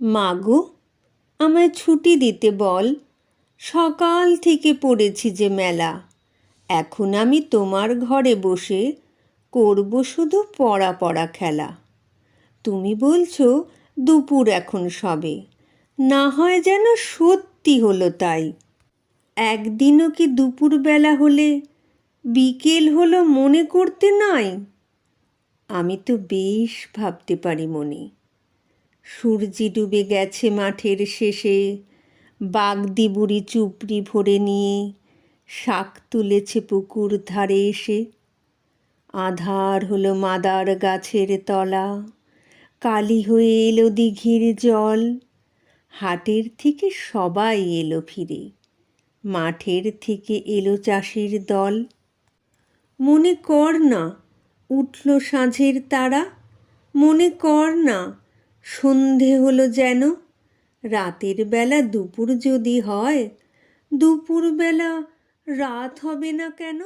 মাগো, আমায় ছুটি দিতে বল। সকাল থেকে পড়েছি যে মেলা। এখন আমি তোমার ঘরে বসে করব শুধু পড়া পড়া খেলা। তুমি বলছো দুপুর এখন সবে, না হয় যেন সত্যি হলো তাই। একদিনও কি দুপুরবেলা হলে বিকেল হলো মনে করতে নাই? আমি তো বেশ ভাবতে পারি মনে। সূর্যি ডুবে গেছে মাঠের শেষে, বাগদি বুড়ি চুপড়ি ভরে নিয়ে শাক তুলেছে পুকুর ধারে এসে। আঁধার হলো মাদার গাছের তলা, কালি হয়ে এলো দিঘির জল। হাটের থেকে সবাই এলো ফিরে, মাঠের থেকে এলো চাষির দল। মনে কর না উঠল সাঁঝের তারা, মনে কর না সন্ধে হলো যেন। রাতের বেলা দুপুর যদি হয়, দুপুরবেলা রাত হবে না কেন?